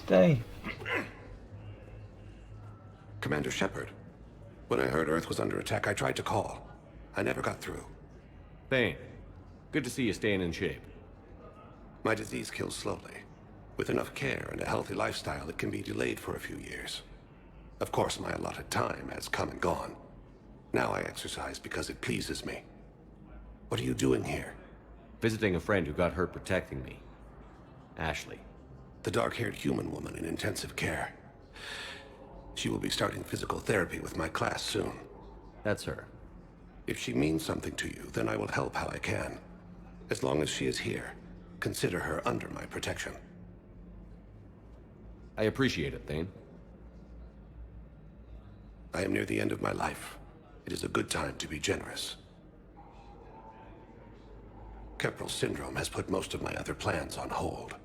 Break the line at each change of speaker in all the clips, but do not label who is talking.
Thane.
Commander Shepard. When I heard Earth was under attack, I tried to call. I never got through.
Thane, good to see you staying in shape.
My disease kills slowly. With enough care and a healthy lifestyle, it can be delayed for a few years. Of course, my allotted time has come and gone. Now I exercise because it pleases me. What are you doing here?
Visiting a friend who got hurt protecting me. Ashley.
The dark-haired human woman in intensive care. She will be starting physical therapy with my class soon.
That's her.
If she means something to you, then I will help how I can. As long as she is here, consider her under my protection.
I appreciate it, Thane.
I am near the end of my life. It is a good time to be generous. Kepral's syndrome has put most of my other plans on hold.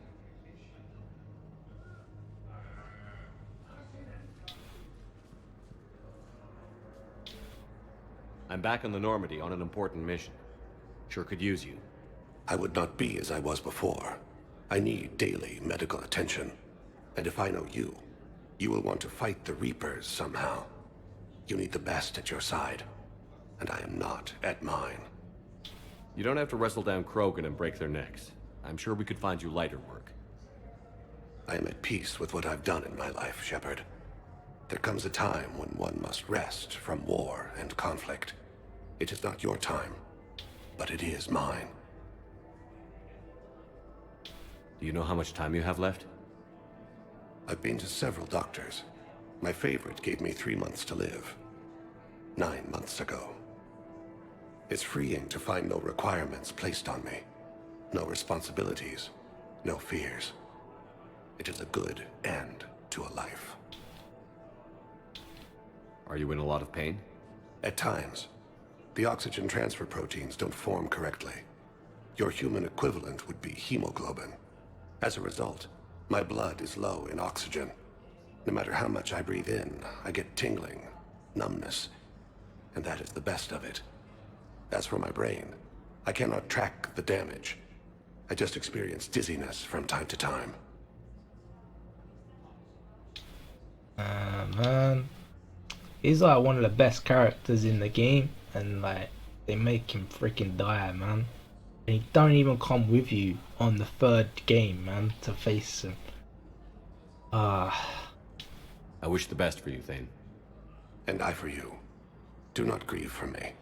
I'm back on the Normandy on an important mission. Sure could use you.
I would not be as I was before. I need daily medical attention. And if I know you, you will want to fight the Reapers somehow. You need the best at your side, and I am not at mine.
You don't have to wrestle down Krogan and break their necks. I'm sure we could find you lighter work.
I am at peace with what I've done in my life, Shepard. There comes a time when one must rest from war and conflict. It is not your time, but it is mine.
Do you know how much time you have left?
I've been to several doctors. My favorite gave me 3 months to live. 9 months ago. It's freeing to find no requirements placed on me. No responsibilities. No fears. It is a good end to a life.
Are you in a lot of pain?
At times. The oxygen transfer proteins don't form correctly. Your human equivalent would be hemoglobin. As a result, my blood is low in oxygen. No matter how much I breathe in, I get tingling, numbness, and that is the best of it. As for my brain, I cannot track the damage. I just experience dizziness from time to time.
Man, he's like one of the best characters in the game, and like they make him freaking die, man. And he don't even come with you on the third game, man, to face him.
I wish the best for you, Thane.
And I for you. Do not grieve for me.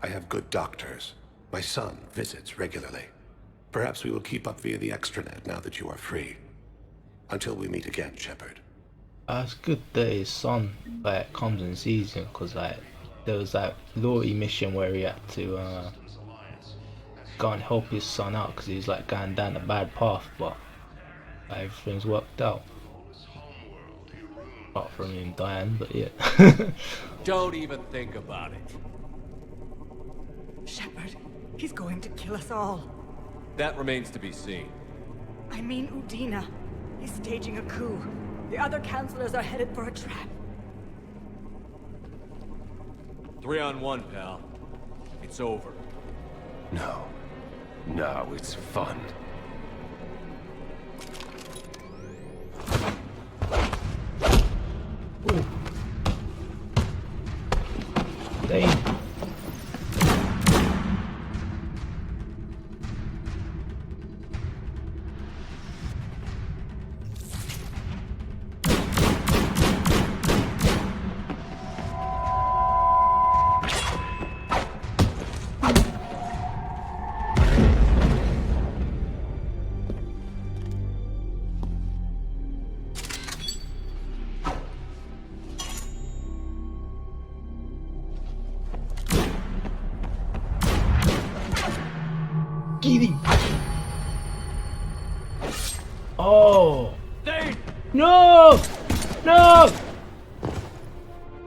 I have good doctors. My son visits regularly. Perhaps we will keep up via the extranet now that you are free. Until we meet again, Shepard.
It's good that his son like comes and sees him, cause like there was that loyalty mission where he had to go and help his son out, cause he's like going down a bad path, but like, everything's worked out. Apart from him dying, but yeah.
Don't even think about it.
Shepard, he's going to kill us all.
That remains to be seen.
I mean Udina. He's staging a coup. The other counselors are headed for a trap.
3-on-1, pal. It's over.
No. No, it's fun.
Thane. Get him! Oh!
Thane!
No! No!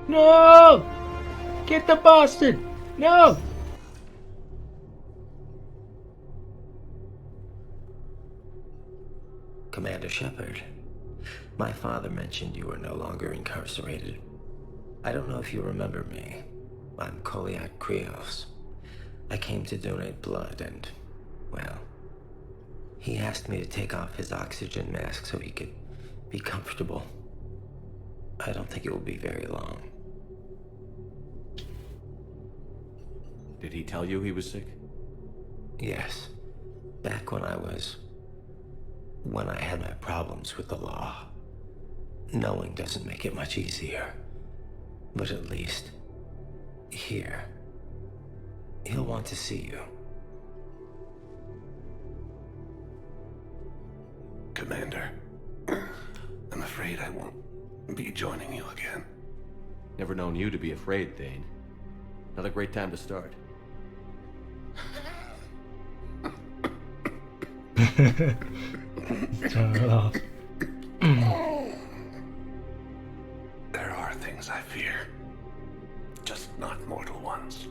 No! Get the bastard! No!
Commander Shepard, my father mentioned you were no longer incarcerated. I don't know if you remember me. I'm Koliak Krios. I came to donate blood and, well, he asked me to take off his oxygen mask so he could Be comfortable. I don't think it will be very long.
Did he tell you he was sick?
Yes. Back when I had my problems with the law. Knowing doesn't make it much easier. But at least, here, he'll want to see you.
Commander, I'm afraid I won't be joining you again.
Never known you to be afraid, Thane. Another great time to start.
There are things I fear. Just not mortal ones.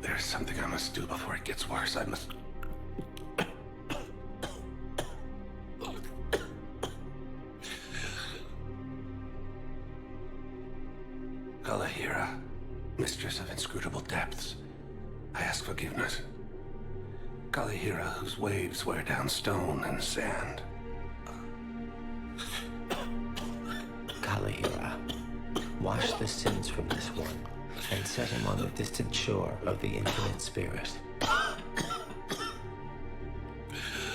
There's something I must do before it gets worse. I must... Kalahira, mistress of inscrutable depths, I ask forgiveness. Kalahira, whose waves wear down stone and sand.
Kalahira, wash the sins from this one, and set him on the distant shore of the infinite spirit.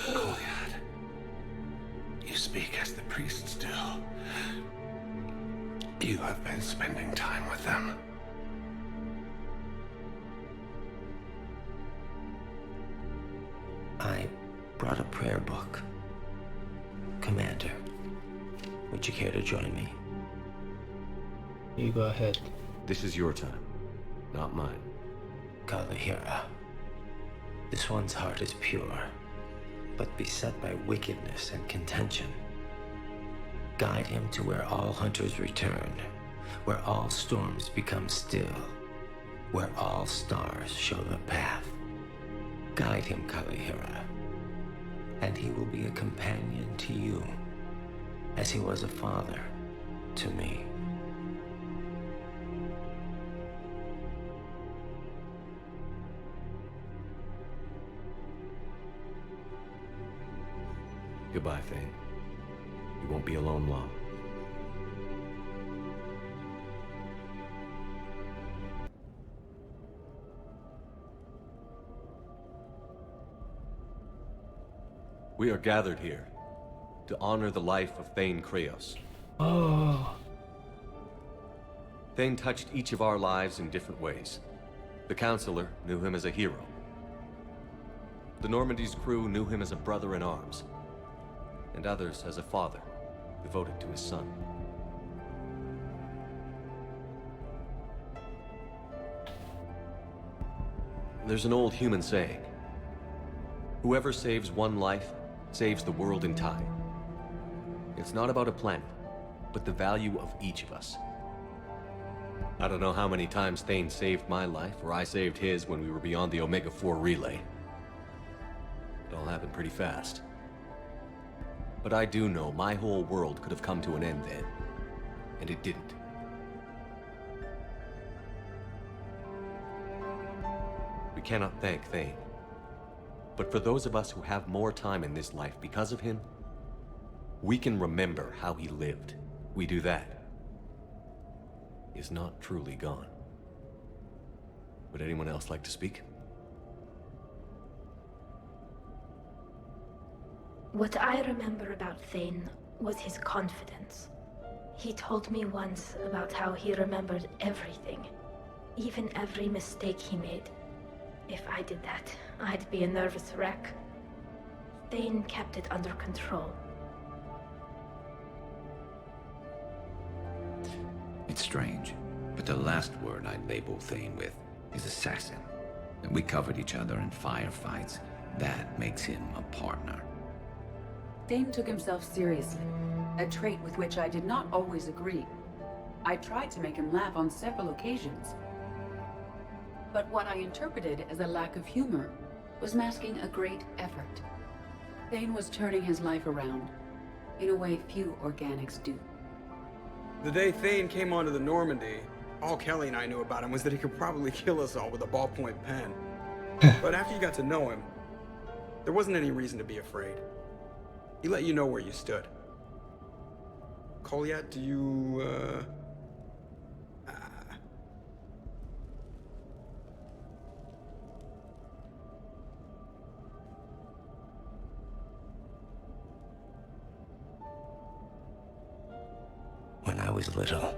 Goliath, you speak as the priests do. You have been spending time with them.
I brought a prayer book. Commander, would you care to join me?
You go ahead.
This is your time, not mine.
Kalahira, this one's heart is pure, but beset by wickedness and contention. Guide him to where all hunters return, where all storms become still, where all stars show the path. Guide him, Kalahira, and he will be a companion to you, as he was a father to me.
Goodbye, Thane. You won't be alone long. We are gathered here to honor the life of Thane Krios.
Oh,
Thane touched each of our lives in different ways. The Counselor knew him as a hero. The Normandy's crew knew him as a brother in arms, and others as a father devoted to his son. There's an old human saying: whoever saves one life saves the world in time. It's not about a planet, but the value of each of us. I don't know how many times Thane saved my life, or I saved his when we were beyond the Omega-4 relay. It all happened pretty fast. But I do know my whole world could have come to an end then, and it didn't. We cannot thank Thane. But for those of us who have more time in this life because of him, we can remember how he lived. We do that. He is not truly gone. Would anyone else like to speak?
What I remember about Thane was his confidence. He told me once about how he remembered everything, even every mistake he made. If I did that, I'd be a nervous wreck. Thane kept it under control.
It's strange, but the last word I'd label Thane with is assassin. And we covered each other in firefights. That makes him a partner.
Thane took himself seriously, a trait with which I did not always agree. I tried to make him laugh on several occasions. But what I interpreted as a lack of humor was masking a great effort. Thane was turning his life around, in a way few organics do.
The day Thane came onto the Normandy, all Kelly and I knew about him was that he could probably kill us all with a ballpoint pen. But after you got to know him, there wasn't any reason to be afraid. He let you know where you stood. Kolyat, do you,
When I was little,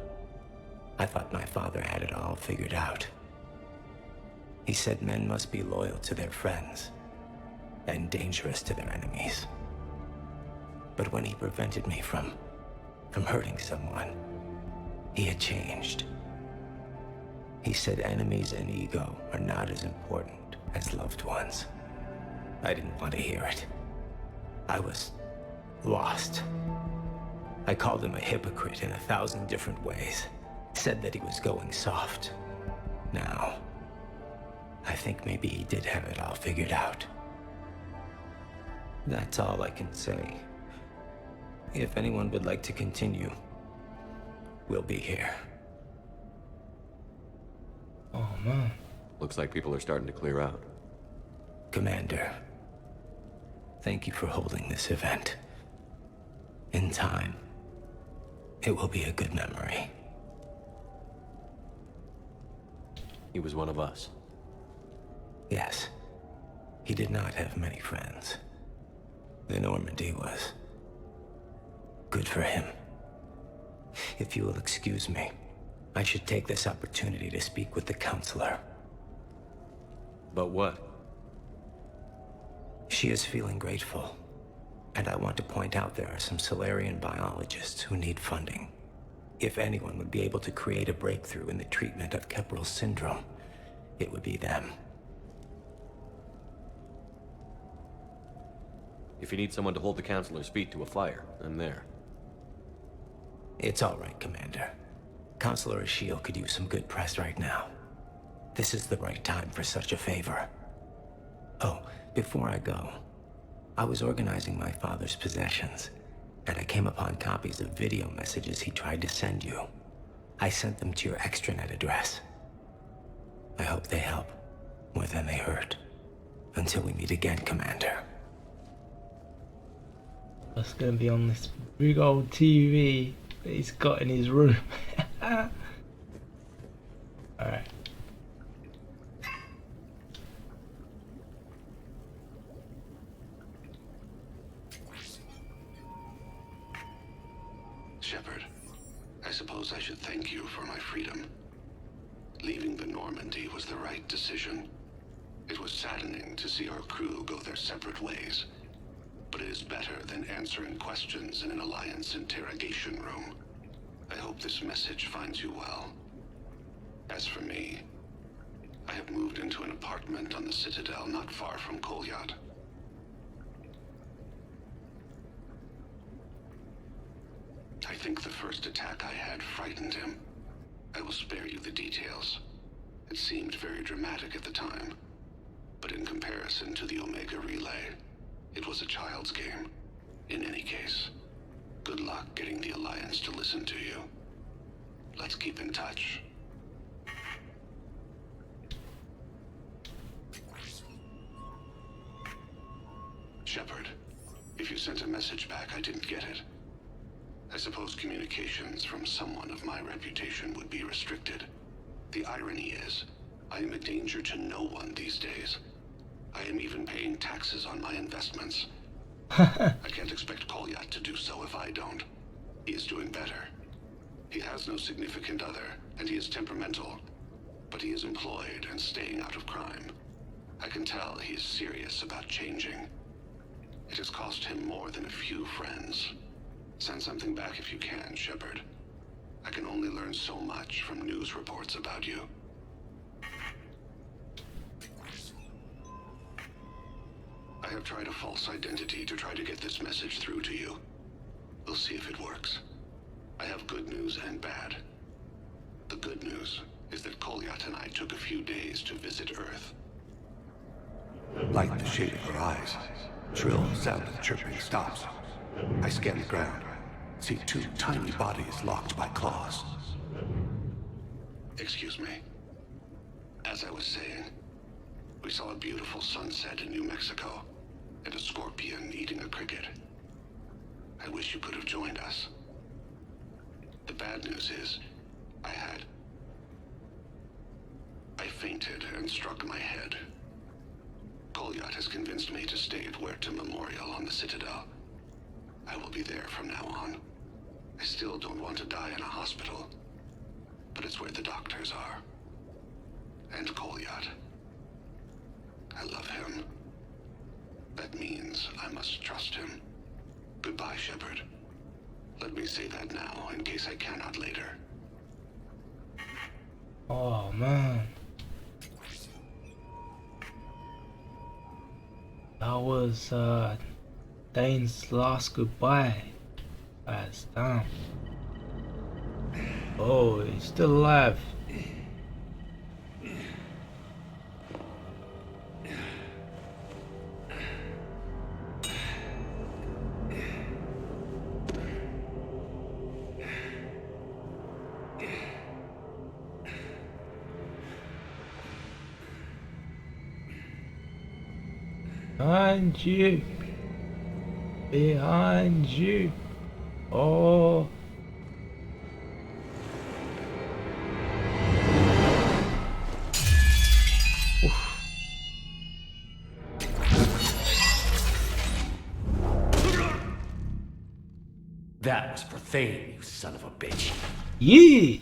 I thought my father had it all figured out. He said men must be loyal to their friends and dangerous to their enemies. But when he prevented me from hurting someone, he had changed. He said enemies and ego are not as important as loved ones. I didn't want to hear it. I was lost. I called him a hypocrite in 1,000 different ways. Said that he was going soft. Now, I think maybe he did have it all figured out. That's all I can say. If anyone would like to continue, we'll be here.
Oh man.
Looks like people are starting to clear out.
Commander, thank you for holding this event. In time, it will be a good memory.
He was one of us.
Yes. He did not have many friends. The Normandy was good for him. If you will excuse me, I should take this opportunity to speak with the counselor.
But what?
She is feeling grateful, and I want to point out there are some Solarian biologists who need funding. If anyone would be able to create a breakthrough in the treatment of Keppel's syndrome, it would be them.
If you need someone to hold the counselor's feet to a fire, I'm there.
It's all right, Commander. Counselor Ashiel could use some good press right now. This is the right time for such a favor. Oh, before I go, I was organizing my father's possessions, and I came upon copies of video messages he tried to send you. I sent them to your extranet address. I hope they help more than they hurt. Until we meet again, Commander.
That's gonna be on this big old TV that he's got in his room. Alright.
Shepard, I suppose I should thank you for my freedom. Leaving the Normandy was the right decision. It was saddening to see our crew go their separate ways, but it is better than answering questions in an Alliance interrogation room. I hope this message finds you well. As for me, I have moved into an apartment on the Citadel not far from Kolyat. I think the first attack I had frightened him. I will spare you the details. It seemed very dramatic at the time, but in comparison to the Omega Relay, it was a child's game. In any case, good luck getting the Alliance to listen to you. Let's keep in touch. Shepard, if you sent a message back, I didn't get it. I suppose communications from someone of my reputation would be restricted. The irony is, I am a danger to no one these days. I am even paying taxes on my investments. I can't expect Kolyat to do so if I don't. He is doing better. He has no significant other, and he is temperamental, but he is employed and staying out of crime. I can tell he is serious about changing. It has cost him more than a few friends. Send something back if you can, Shepard. I can only learn so much from news reports about you. I have tried a false identity to try to get this message through to you. We'll see if it works. I have good news and bad. The good news is that Kolyat and I took a few days to visit Earth. Light the shade of her eyes. Shrill sound of chirping stops. I scan the ground. See two tiny bodies locked by claws. Excuse me. As I was saying, we saw a beautiful sunset in New Mexico, and a scorpion eating a cricket. wish you could have joined us. The bad news is, I fainted and struck my head. Goliath has convinced me to stay at Huerta Memorial on the Citadel. I will be there from now on. I still don't want to die in a hospital, but it's where the doctors are. And Goliath. I love him. That means I must trust him. Goodbye, Shepard. Let me say that now, in case I cannot later.
Oh man. That was Thane's last goodbye. That's damn. Oh, he's still alive. Behind you. Behind you. Oh. Oof.
That was for Thane, you son of a bitch.
Yeah.